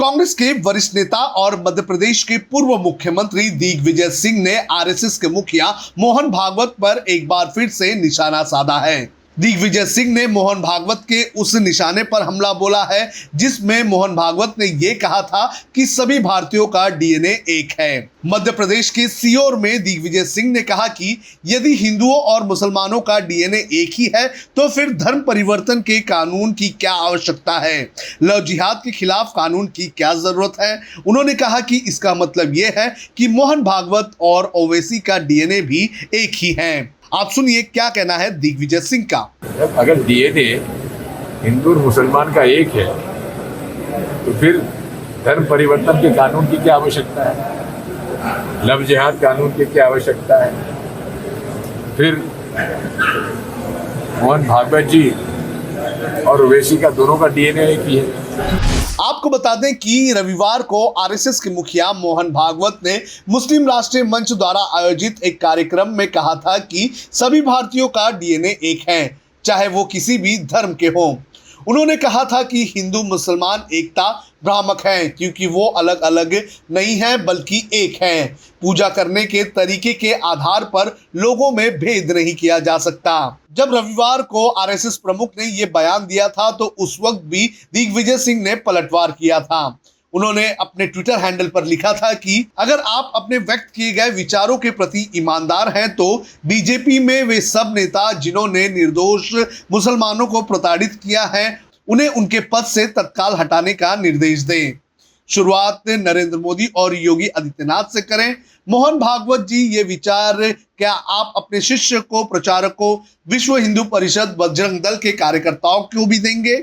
कांग्रेस के वरिष्ठ नेता और मध्य प्रदेश के पूर्व मुख्यमंत्री दिग्विजय सिंह ने आरएसएस के मुखिया मोहन भागवत पर एक बार फिर से निशाना साधा है। दिग्विजय सिंह ने मोहन भागवत के उस निशाने पर हमला बोला है जिसमें मोहन भागवत ने यह कहा था कि सभी भारतीयों का डीएनए एक है। मध्य प्रदेश के सीहोर में दिग्विजय सिंह ने कहा कि यदि हिंदुओं और मुसलमानों का डीएनए एक ही है तो फिर धर्म परिवर्तन के कानून की क्या आवश्यकता है, लव जिहाद के खिलाफ कानून की क्या जरूरत है। उन्होंने कहा कि इसका मतलब यह है कि मोहन भागवत और ओवैसी का डीएनए भी एक ही है। आप सुनिए क्या कहना है दिग्विजय सिंह का। अगर डीएनए हिंदू और मुसलमान का एक है तो फिर धर्म परिवर्तन के कानून की क्या आवश्यकता है, लव जिहाद कानून की क्या आवश्यकता है। फिर मोहन भागवत जी और ओवैसी का दोनों का डीएनए एक ही है। आपको बता दें कि रविवार को आरएसएस के मुखिया मोहन भागवत ने मुस्लिम राष्ट्रीय मंच द्वारा आयोजित एक कार्यक्रम में कहा था कि सभी भारतीयों का डीएनए एक है, चाहे वो किसी भी धर्म के हों। उन्होंने कहा था कि हिंदू मुसलमान एकता भ्रामक है क्योंकि वो अलग अलग नहीं है बल्कि एक हैं। पूजा करने के तरीके के आधार पर लोगों में भेद नहीं किया जा सकता। जब रविवार को आरएसएस प्रमुख ने ये बयान दिया था तो उस वक्त भी दिग्विजय सिंह ने पलटवार किया था। उन्होंने अपने ट्विटर हैंडल पर लिखा था कि अगर आप अपने व्यक्त किए गए विचारों के प्रति ईमानदार हैं तो बीजेपी में वे सब नेता जिन्होंने निर्दोष मुसलमानों को प्रताड़ित किया है उन्हें उनके पद से तत्काल हटाने का निर्देश दें। शुरुआत नरेंद्र मोदी और योगी आदित्यनाथ से करें। मोहन भागवत जी, ये विचार क्या आप अपने शिष्य को, प्रचारक को, विश्व हिंदू परिषद, बजरंग दल के कार्यकर्ताओं को भी देंगे?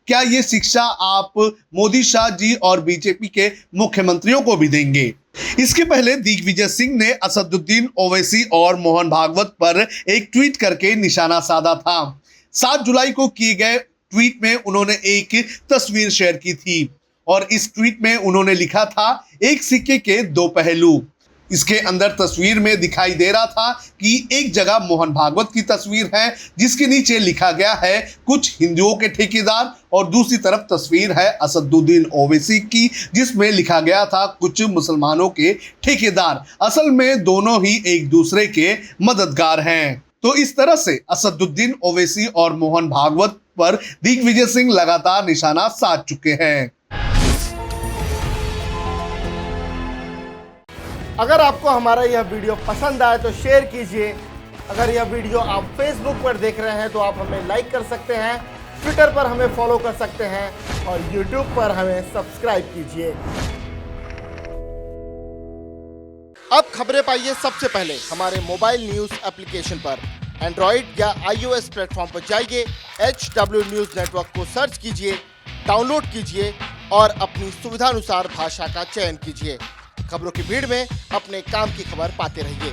क्या ये शिक्षा आप मोदी, शाह जी और बीजेपी के मुख्यमंत्रियों को भी देंगे? इसके पहले दिग्विजय सिंह ने असदुद्दीन ओवैसी और मोहन भागवत पर एक ट्वीट करके निशाना साधा था। 7 जुलाई को किए गए ट्वीट में उन्होंने एक तस्वीर शेयर की थी और इस ट्वीट में उन्होंने लिखा था, एक सिक्के के 2 पहलू। इसके अंदर तस्वीर में दिखाई दे रहा था कि एक जगह मोहन भागवत की तस्वीर है जिसके नीचे लिखा गया है कुछ हिंदुओं के ठेकेदार, और दूसरी तरफ तस्वीर है असदुद्दीन ओवैसी की जिसमें लिखा गया था कुछ मुसलमानों के ठेकेदार। असल में दोनों ही एक दूसरे के मददगार हैं। तो इस तरह से असदुद्दीन ओवैसी और मोहन भागवत पर दिग्विजय सिंह लगातार निशाना साध चुके हैं। अगर आपको हमारा यह वीडियो पसंद आए तो शेयर कीजिए। अगर यह वीडियो आप फेसबुक पर देख रहे हैं तो आप हमें लाइक कर सकते हैं, ट्विटर पर हमें फॉलो कर सकते हैं और यूट्यूब पर हमें सब्सक्राइब कीजिए। अब खबरें पाइए सबसे पहले हमारे मोबाइल न्यूज एप्लीकेशन पर। एंड्रॉइड या iOS प्लेटफॉर्म पर जाइए, HW न्यूज नेटवर्क को सर्च कीजिए, डाउनलोड कीजिए और अपनी सुविधानुसार भाषा का चयन कीजिए। खबरों की भीड़ में अपने काम की खबर पाते रहिए।